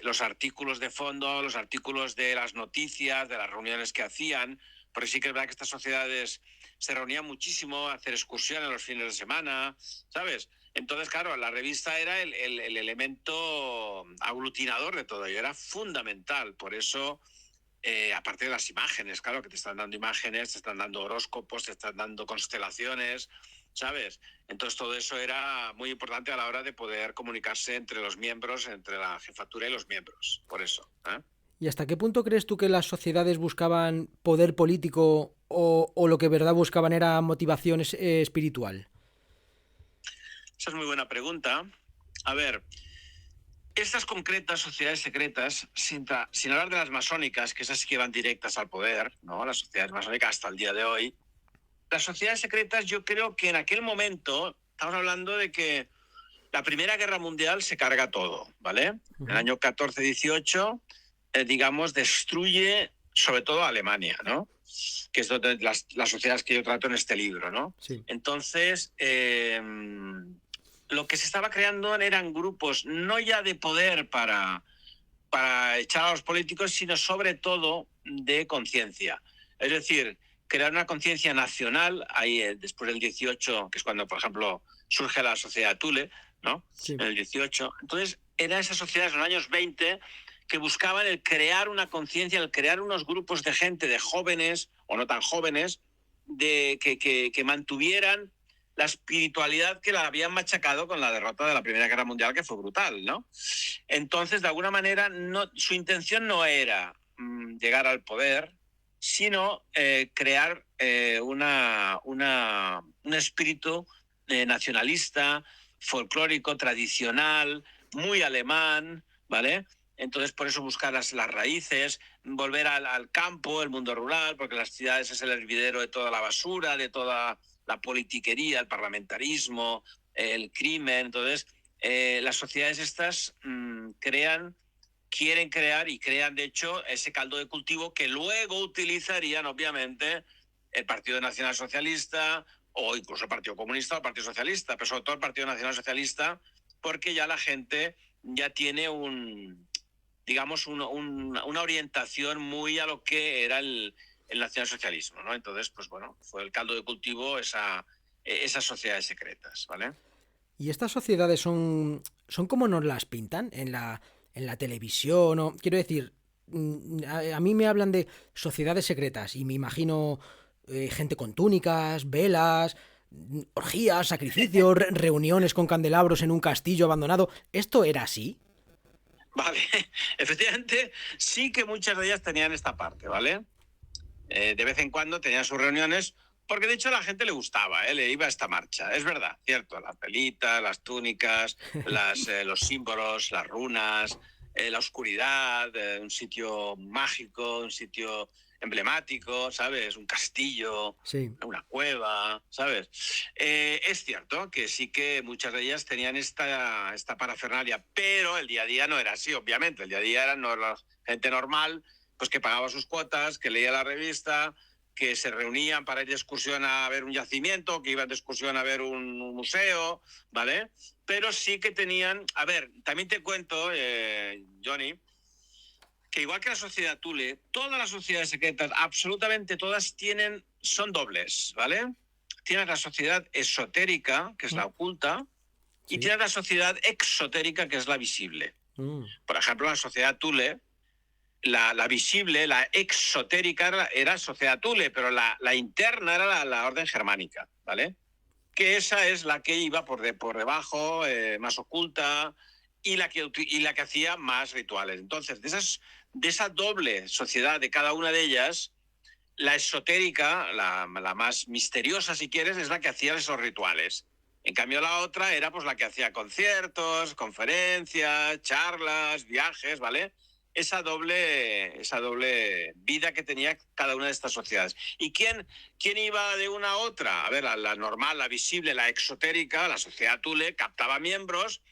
los artículos de fondo, los artículos de las noticias, de las reuniones que hacían, porque sí que es verdad que estas sociedades se reunían muchísimo a hacer excursiones los fines de semana, ¿sabes? Entonces, claro, la revista era el elemento aglutinador de todo ello, era fundamental. Por eso, aparte de las imágenes, claro, que te están dando imágenes, te están dando horóscopos, te están dando constelaciones, ¿sabes? Entonces todo eso era muy importante a la hora de poder comunicarse entre los miembros, entre la jefatura y los miembros, por eso, ¿eh? ¿Y hasta qué punto crees tú que las sociedades buscaban poder político o lo que de verdad buscaban era motivación espiritual? Esa es muy buena pregunta. A ver, estas concretas sociedades secretas, sin hablar de las masónicas, que esas sí que van directas al poder, ¿no? Las sociedades masónicas hasta el día de hoy. Las sociedades secretas, yo creo que en aquel momento, estamos hablando de que la Primera Guerra Mundial se carga todo, ¿vale? En el Ujú. año 14-18, digamos, destruye sobre todo a Alemania, ¿no? Que es donde las sociedades que yo trato en este libro, ¿no? Sí. Entonces, lo que se estaba creando eran grupos no ya de poder para echar a los políticos, sino sobre todo de conciencia. Es decir, crear una conciencia nacional, ahí después del 18, que es cuando, por ejemplo, surge la sociedad Thule, ¿no? Sí. En el 18. Entonces, eran esas sociedades en los años 20 que buscaban el crear una conciencia, el crear unos grupos de gente, de jóvenes o no tan jóvenes, que mantuvieran la espiritualidad que la habían machacado con la derrota de la Primera Guerra Mundial, que fue brutal, ¿no? Entonces, de alguna manera, su intención no era llegar al poder, sino crear un espíritu nacionalista, folclórico, tradicional, muy alemán, ¿vale? Entonces, por eso buscar las raíces, volver al campo, el mundo rural, porque las ciudades es el hervidero de toda la basura, de toda la politiquería, el parlamentarismo, el crimen. Entonces, las sociedades estas quieren crear y crean, de hecho, ese caldo de cultivo que luego utilizarían, obviamente, el Partido Nacional Socialista o incluso el Partido Comunista o el Partido Socialista, pero sobre todo el Partido Nacional Socialista, porque ya la gente ya tiene una orientación muy a lo que era el nacionalsocialismo, ¿no? Entonces, pues bueno, fue el caldo de cultivo esas sociedades secretas, ¿vale? ¿Y estas sociedades son como nos las pintan en la televisión? O, quiero decir, a mí me hablan de sociedades secretas y me imagino gente con túnicas, velas, orgías, sacrificios, reuniones con candelabros en un castillo abandonado. ¿Esto era así? Vale, efectivamente, sí que muchas de ellas tenían esta parte, ¿vale? De vez en cuando tenían sus reuniones, porque de hecho a la gente le gustaba, le iba a esta marcha. Es verdad, cierto, las velitas, las túnicas, los símbolos, las runas, la oscuridad, un sitio mágico, un sitio emblemático, ¿sabes? Un castillo, Sí. una cueva, ¿sabes? Es cierto que sí que muchas de ellas tenían esta parafernalia, pero el día a día no era así, obviamente. El día a día era la gente normal, pues que pagaba sus cuotas, que leía la revista, que se reunían para ir de excursión a ver un yacimiento, que iban de excursión a ver un museo, ¿vale? Pero sí que tenían... A ver, también te cuento, Johnny, que igual que la sociedad Thule, todas las sociedades secretas, absolutamente todas son dobles, ¿vale? Tienes la sociedad esotérica, que es la oculta, y Sí. tienes la sociedad exotérica, que es la visible. Por ejemplo, la sociedad Thule, la visible, la exotérica era sociedad Thule, pero la interna era la orden germánica, ¿vale? Que esa es la que iba por debajo, más oculta, y la que hacía más rituales. Entonces, de esa doble sociedad de cada una de ellas, la esotérica, la más misteriosa, si quieres, es la que hacía esos rituales. En cambio, la otra era pues la que hacía conciertos, conferencias, charlas, viajes, ¿vale? Esa doble vida que tenía cada una de estas sociedades. ¿Y quién iba de una a otra? A ver, la normal, la visible, la exotérica, la sociedad Thule, captaba miembros,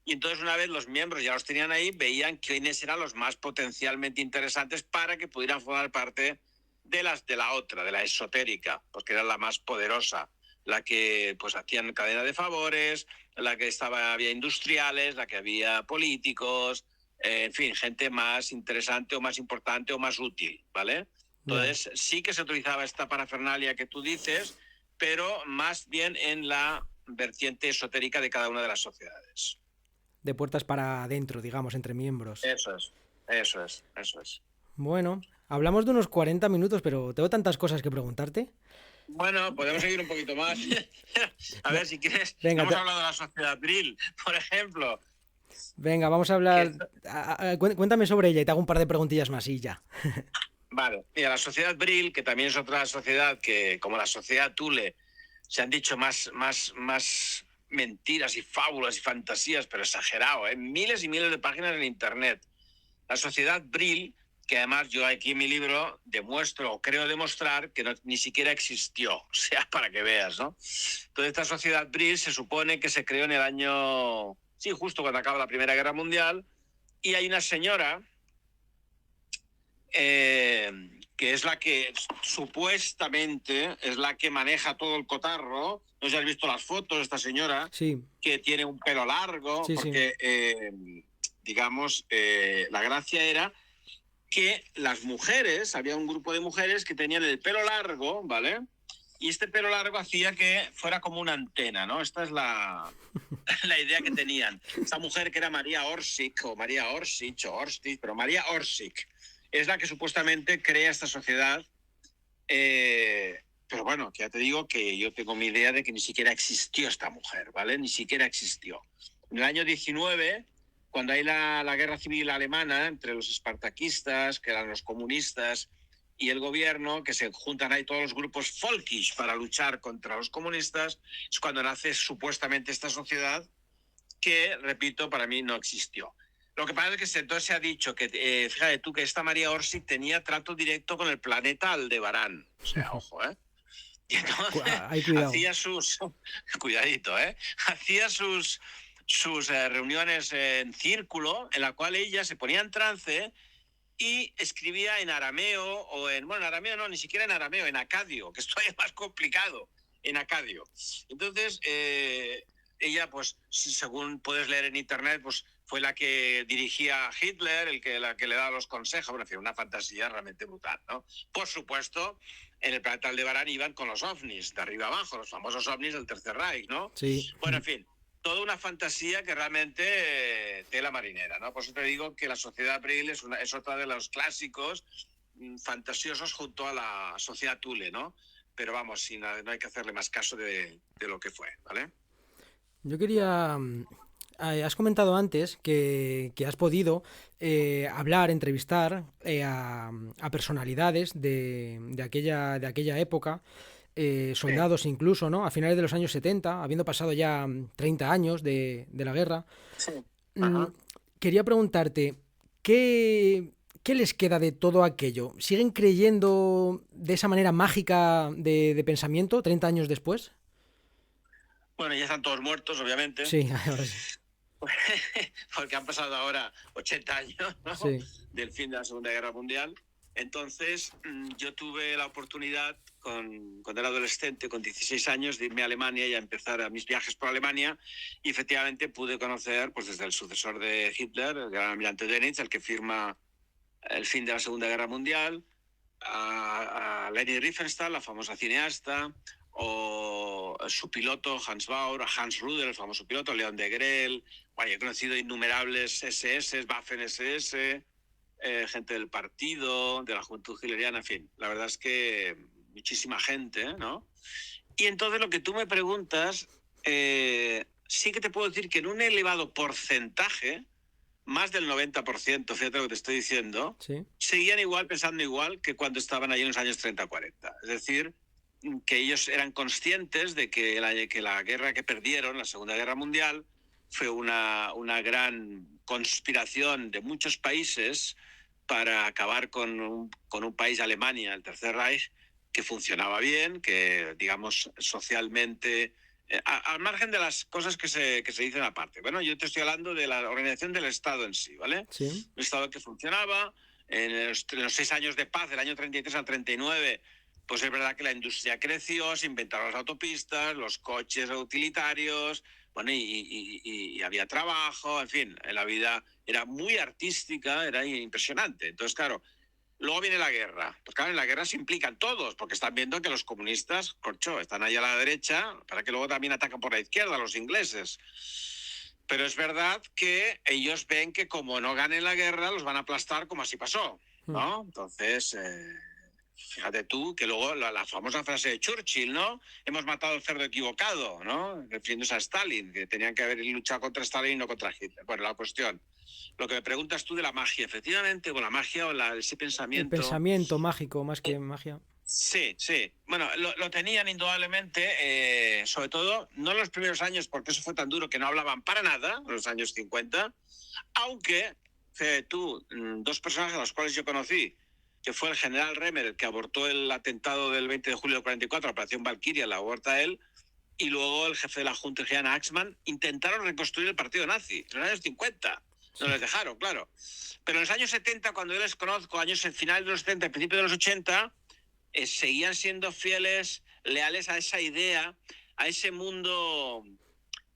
y entonces una vez los miembros ya los tenían ahí, veían quiénes eran los más potencialmente interesantes para que pudieran formar parte de la otra, de la esotérica, porque era la más poderosa, la que pues hacían cadena de favores, la que había industriales, la que había políticos, en fin, gente más interesante o más importante o más útil, ¿vale? Entonces sí que se utilizaba esta parafernalia que tú dices, pero más bien en la vertiente esotérica de cada una de las sociedades. De puertas para adentro, digamos, entre miembros. Eso es. Bueno, hablamos de unos 40 minutos, pero tengo tantas cosas que preguntarte. Bueno, podemos seguir un poquito más. A ver, si quieres, Venga, hemos hablado de la sociedad Brill, por ejemplo. Venga, vamos a hablar. Cuéntame sobre ella y te hago un par de preguntillas más y ya. Vale, mira, la sociedad Brill, que también es otra sociedad que, como la sociedad Thule, se han dicho más mentiras y fábulas y fantasías, pero exagerado, ¿eh? Miles y miles de páginas en internet. La sociedad Brill, que además yo aquí en mi libro demuestro o creo demostrar que ni siquiera existió, o sea, para que veas, ¿no? Entonces esta sociedad Brill se supone que se creó en el año, sí, justo cuando acaba la Primera Guerra Mundial, y hay una señora que es la que supuestamente es la que maneja todo el cotarro. No sé si has visto las fotos de esta señora, Sí, que tiene un pelo largo, sí, porque, digamos, la gracia era que las mujeres, había un grupo de mujeres que tenían el pelo largo, ¿vale? Y este pelo largo hacía que fuera como una antena, ¿no? Esta es la idea que tenían. Esta mujer que era María Orsic, o María Orsic, o Orsic, pero María Orsic, es la que supuestamente crea esta sociedad. Pero bueno, que ya te digo que yo tengo mi idea de que ni siquiera existió esta mujer, ¿vale? Ni siquiera existió. En el año 19, cuando hay la guerra civil alemana entre los espartaquistas, que eran los comunistas, y el gobierno, que se juntan ahí todos los grupos folkish para luchar contra los comunistas, es cuando nace supuestamente esta sociedad que, repito, para mí no existió. Lo que pasa es que entonces se ha dicho que, fíjate tú, que esta María Orsic tenía trato directo con el planeta Aldebarán. O sea, ojo, ¿eh? Y entonces Hay cuidado. hacía sus... Cuidadito, ¿eh? Hacía sus reuniones en círculo, en la cual ella se ponía en trance y escribía en arameo, o en... Bueno, en arameo no, ni siquiera en arameo, en acadio, que esto es más complicado, en acadio. Entonces, ella, pues, según puedes leer en internet, pues fue la que dirigía a Hitler, la que le daba los consejos, bueno, en fin, una fantasía realmente brutal, ¿no? Por supuesto, en el planeta Aldebarán iban con los ovnis, de arriba abajo, los famosos ovnis del Tercer Reich, ¿no? Sí. Bueno, en fin, toda una fantasía que realmente tela marinera, ¿no? Por eso te digo que la Sociedad Abril es otra de los clásicos fantasiosos junto a la Sociedad Thule, ¿no? Pero vamos, no hay que hacerle más caso de lo que fue, ¿vale? Yo quería... Has comentado antes que has podido hablar, entrevistar a personalidades de aquella época, soldados incluso, ¿no? A finales de los años 70, habiendo pasado ya 30 años de la guerra. Sí. Mm, Quería preguntarte, ¿qué les queda de todo aquello? ¿Siguen creyendo de esa manera mágica de pensamiento 30 años después? Bueno, ya están todos muertos, obviamente. Sí, ahora sí. Porque han pasado ahora 80 años, ¿no? Sí. Del fin de la Segunda Guerra Mundial. Entonces, yo tuve la oportunidad, cuando era adolescente, con 16 años, de irme a Alemania y a empezar a mis viajes por Alemania, y efectivamente pude conocer, pues desde el sucesor de Hitler, el gran almirante Dönitz, el que firma el fin de la Segunda Guerra Mundial, a Leni Riefenstahl, la famosa cineasta, o su piloto Hans Bauer, a Hans Rudel, el famoso piloto, León de Grel. Bueno, he conocido innumerables SS, Waffen SS, gente del partido, de la Juventud Hitleriana, en fin. La verdad es que muchísima gente, ¿no? Y entonces lo que tú me preguntas, sí que te puedo decir que en un elevado porcentaje, más del 90%, fíjate lo que te estoy diciendo, Sí. seguían igual, pensando igual que cuando estaban allí en los años 30-40. Es decir, que ellos eran conscientes de que la guerra que perdieron, la Segunda Guerra Mundial, fue una gran conspiración de muchos países para acabar con un país, Alemania, el Tercer Reich, que funcionaba bien, que, digamos, socialmente... al margen de las cosas que se dicen aparte. Bueno, yo te estoy hablando de la organización del Estado en sí, ¿vale? Sí. Un Estado que funcionaba. En los 6 años de paz, del año 33 al 39, pues es verdad que la industria creció, se inventaron las autopistas, los coches utilitarios, bueno, y había trabajo, en fin, la vida era muy artística, era impresionante. Entonces, claro, luego viene la guerra. Pues claro, en la guerra se implican todos, porque están viendo que los comunistas, corcho, están ahí a la derecha, para que luego también atacan por la izquierda, los ingleses. Pero es verdad que ellos ven que como no ganen la guerra, los van a aplastar, como así pasó, ¿no? Entonces, fíjate tú que luego la famosa frase de Churchill, ¿no? Hemos matado al cerdo equivocado, ¿no? Refiriéndose a Stalin, que tenían que haber luchado contra Stalin y no contra Hitler. Bueno, la cuestión... Lo que me preguntas tú de la magia, efectivamente, con la magia o ese pensamiento... El pensamiento mágico, más que magia. Sí, sí. Bueno, lo tenían indudablemente, sobre todo, no en los primeros años, porque eso fue tan duro que no hablaban para nada, en los años 50, aunque, tú, 2 personajes a los cuales yo conocí, que fue el general Remmer, el que abortó el atentado del 20 de julio del 44, la Operación Valkyria, la aborta él, y luego el jefe de la Junta, Jan Axmann, intentaron reconstruir el partido nazi en los años 50. No les dejaron, claro. Pero en los años 70, cuando yo les conozco, años en final de los 70, principios de los 80, seguían siendo fieles, leales a esa idea, a ese mundo.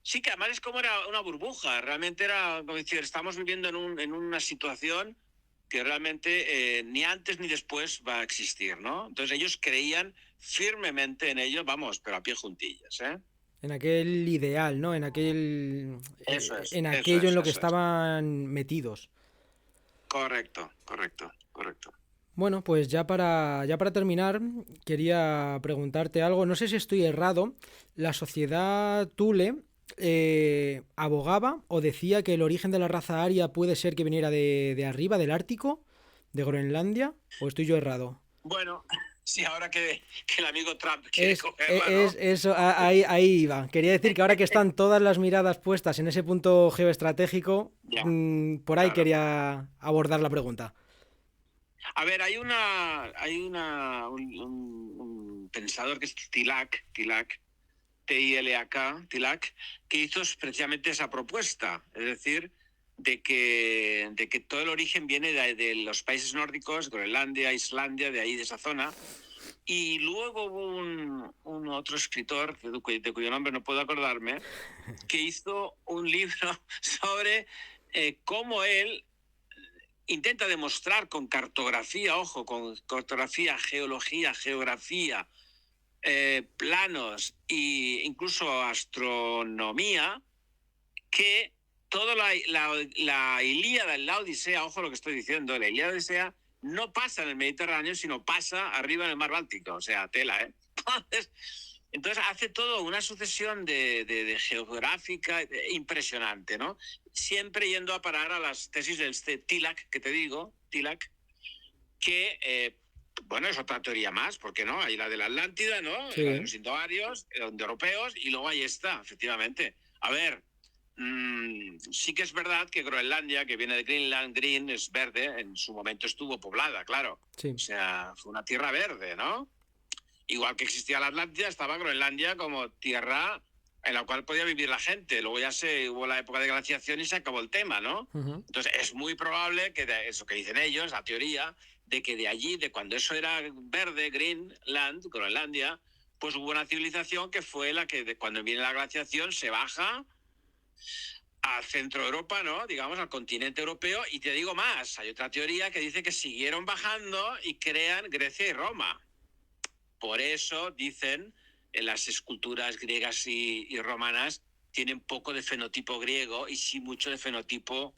Sí, que además es como era una burbuja. Realmente era como decir, estamos viviendo en una situación que realmente ni antes ni después va a existir, ¿no? Entonces ellos creían firmemente en ello, vamos, pero a pie juntillas, ¿eh? En aquel ideal, ¿no? En aquel, Eso es, en eso aquello en es, lo que eso es. estaban metidos. Correcto, correcto, correcto. Bueno, pues ya para terminar, quería preguntarte algo. No sé si estoy errado. La sociedad Thule abogaba o decía que el origen de la raza aria puede ser que viniera de arriba, del Ártico, de Groenlandia, ¿o estoy yo errado? Bueno, sí, ahora que el amigo Trump quiere cogerla, Es ¿no? eso, ahí iba. Quería decir que ahora que están todas las miradas puestas en ese punto geoestratégico, Ya, por ahí claro. quería abordar la pregunta. A ver, hay un pensador que es Tilak, Tilak, Tilak, que hizo precisamente esa propuesta, es decir, de que todo el origen viene de los países nórdicos, Groenlandia, Islandia, de ahí, de esa zona. Y luego hubo un otro escritor, de cuyo nombre no puedo acordarme, que hizo un libro sobre cómo él intenta demostrar con cartografía, ojo, con cartografía, geología, geografía, planos e incluso astronomía, que toda la Ilíada, la Odisea, ojo lo que estoy diciendo, la Ilíada y la Odisea no pasa en el Mediterráneo, sino pasa arriba en el mar Báltico, o sea, tela, ¿eh? Entonces hace todo una sucesión de geográfica impresionante, ¿no? Siempre yendo a parar a las tesis del Tilak, que te digo, Tilak, que, bueno, es otra teoría más, ¿por qué no? Hay la de la Atlántida, ¿no? Sí. La de los indoarios, europeos, y luego ahí está, efectivamente. A ver, sí que es verdad que Groenlandia, que viene de Greenland, green, es verde, en su momento estuvo poblada, claro. Sí. O sea, fue una tierra verde, ¿no? Igual que existía la Atlántida, estaba Groenlandia como tierra en la cual podía vivir la gente. Luego ya hubo la época de glaciación y se acabó el tema, ¿no? Ujú. Entonces es muy probable que eso que dicen ellos, la teoría, de que de allí, de cuando eso era verde, Greenland, Groenlandia, pues hubo una civilización que fue la que cuando viene la glaciación se baja a Centro Europa, ¿no? Digamos, al continente europeo. Y te digo más, hay otra teoría que dice que siguieron bajando y crean Grecia y Roma. Por eso dicen en las esculturas griegas y romanas tienen poco de fenotipo griego y sí mucho de fenotipo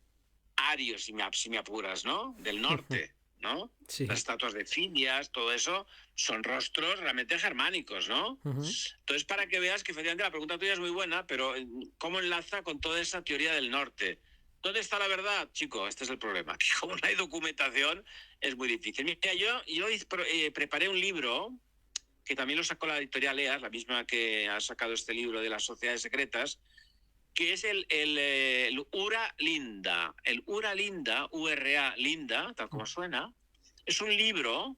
ario, si me apuras, ¿no? Del norte, ¿no? Sí. Las estatuas de Finias, todo eso, son rostros realmente germánicos, ¿no? Ujú. Entonces, para que veas que efectivamente la pregunta tuya es muy buena, pero ¿cómo enlaza con toda esa teoría del norte? ¿Dónde está la verdad, chico? Este es el problema, que como no hay documentación, es muy difícil. Mira, yo preparé un libro que también lo sacó la editorial EAS, la misma que ha sacado este libro de las sociedades secretas, que es el Ura Linda. El Ura Linda, URA Linda, tal como suena, es un libro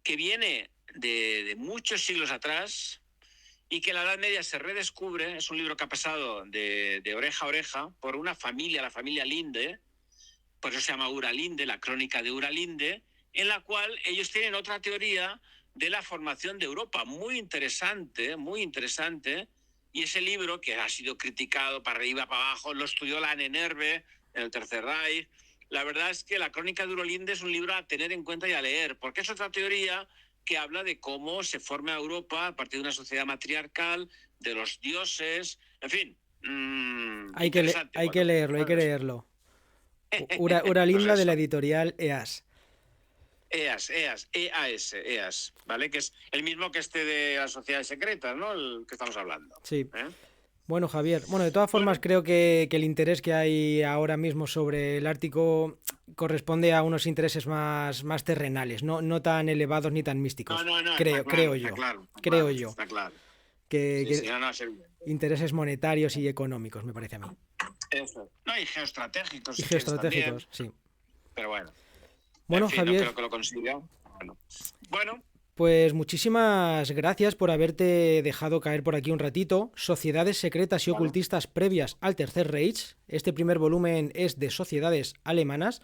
que viene de muchos siglos atrás y que en la Edad Media se redescubre. Es un libro que ha pasado de oreja a oreja por una familia, la familia Linde, por eso se llama Ura Linde, la crónica de Ura Linde, en la cual ellos tienen otra teoría de la formación de Europa, muy interesante, y ese libro, que ha sido criticado para arriba, para abajo, lo estudió la Nenerve en el Tercer Reich. La verdad es que la crónica de Urolinde es un libro a tener en cuenta y a leer, porque es otra teoría que habla de cómo se forma Europa a partir de una sociedad matriarcal, de los dioses, en fin. Hay que leerlo, hay que leerlo. Ura Pues Linda de la eso. editorial EAS. EAS, ¿vale? Que es el mismo que este de las sociedades secretas, ¿no? El que estamos hablando. Sí. ¿Eh? Bueno, Javier, bueno, de todas formas Bueno, creo que el interés que hay ahora mismo sobre el Ártico corresponde a unos intereses más terrenales, no tan elevados ni tan místicos. no, Creo yo. Creo yo. está claro. Que, Sí, que no, es evidente. intereses monetarios y económicos, me parece a mí. Eso. No, y geoestratégicos, Y si quieres también. geoestratégicos, sí. Pero bueno. Bueno, En fin, no Javier, creo que lo consiga. Bueno, Pues muchísimas gracias por haberte dejado caer por aquí un ratito. Sociedades secretas y Vale. ocultistas previas al Tercer Reich. Este primer volumen es de sociedades alemanas.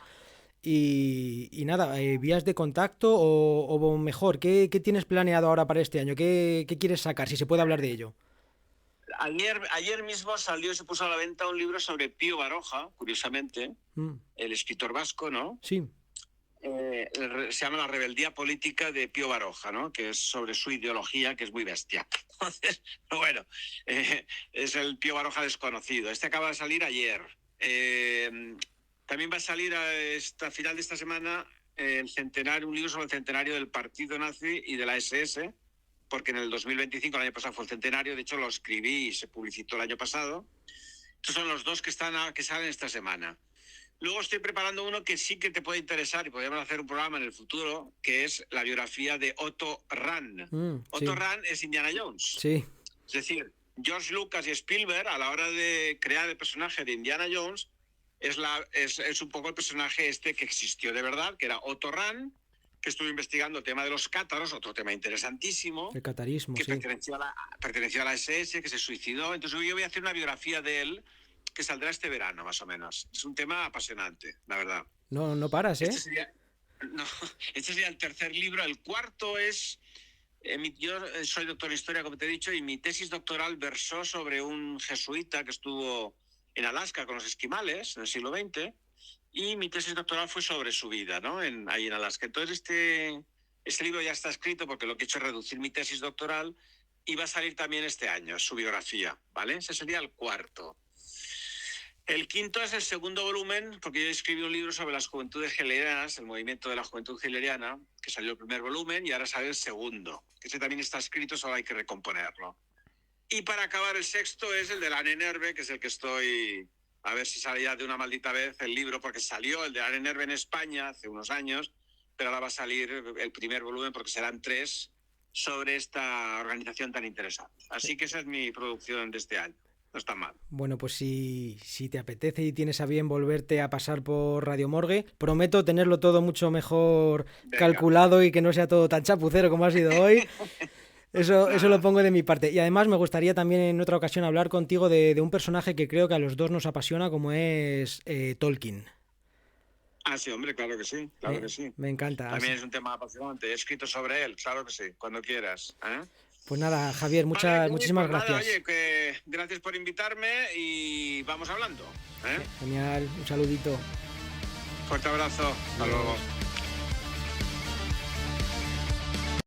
Y nada, vías de contacto o mejor, ¿qué tienes planeado ahora para este año? ¿Qué quieres sacar, si se puede hablar de ello? Ayer mismo salió y se puso a la venta un libro sobre Pío Baroja, curiosamente, el escritor vasco, ¿no? Sí. Se llama La rebeldía política de Pío Baroja, ¿no? Que es sobre su ideología, que es muy bestia. Entonces, bueno, es el Pío Baroja desconocido. Este acaba de salir ayer. También va a salir a final de esta semana un libro sobre el centenario del partido nazi y de la SS, porque en el 2025, el año pasado, fue el centenario. De hecho, lo escribí y se publicitó el año pasado. Estos son los dos que salen esta semana. Luego estoy preparando uno que sí que te puede interesar y podríamos hacer un programa en el futuro, que es la biografía de Otto Rahn. Otto Rahn es Indiana Jones. Sí. Es decir, George Lucas y Spielberg, a la hora de crear el personaje de Indiana Jones, es un poco el personaje este que existió de verdad, que era Otto Rahn, que estuvo investigando el tema de los cátaros, otro tema interesantísimo. El catarismo, que sí. perteneció a la SS, que se suicidó. Entonces yo voy a hacer una biografía de él que saldrá este verano, más o menos. Es un tema apasionante, la verdad. No paras, ¿eh? Este sería el tercer libro. El cuarto es... yo soy doctor en historia, como te he dicho, y mi tesis doctoral versó sobre un jesuita que estuvo en Alaska con los esquimales en el siglo XX, y mi tesis doctoral fue sobre su vida, ¿no? Ahí en Alaska. Entonces este libro ya está escrito porque lo que he hecho es reducir mi tesis doctoral y va a salir también este año, su biografía, ¿vale? Ese sería el cuarto. El quinto es el segundo volumen, porque yo escribí un libro sobre las juventudes hitlerianas, el movimiento de la juventud hitleriana, que salió el primer volumen y ahora sale el segundo. Ese también está escrito, solo hay que recomponerlo. Y para acabar, el sexto es el de Anne Nerve, que es el que estoy... A ver si sale ya de una maldita vez el libro, porque salió el de Anne Nerve en España hace unos años, pero ahora va a salir el primer volumen, porque serán 3, sobre esta organización tan interesante. Así que esa es mi producción de este año. No está mal. Bueno, pues si te apetece y tienes a bien volverte a pasar por Radio Morgue, prometo tenerlo todo mucho mejor calculado y que no sea todo tan chapucero como ha sido hoy. Eso lo pongo de mi parte. Y además me gustaría también en otra ocasión hablar contigo de un personaje que creo que a los dos nos apasiona, como es Tolkien. Ah, sí, hombre, claro que sí, claro que sí. Me encanta. También es un tema apasionante. He escrito sobre él, claro que sí, cuando quieras. Pues nada, Javier, muchísimas gracias. Nada, oye, gracias por invitarme y vamos hablando. Genial, un saludito. Fuerte abrazo, hasta luego.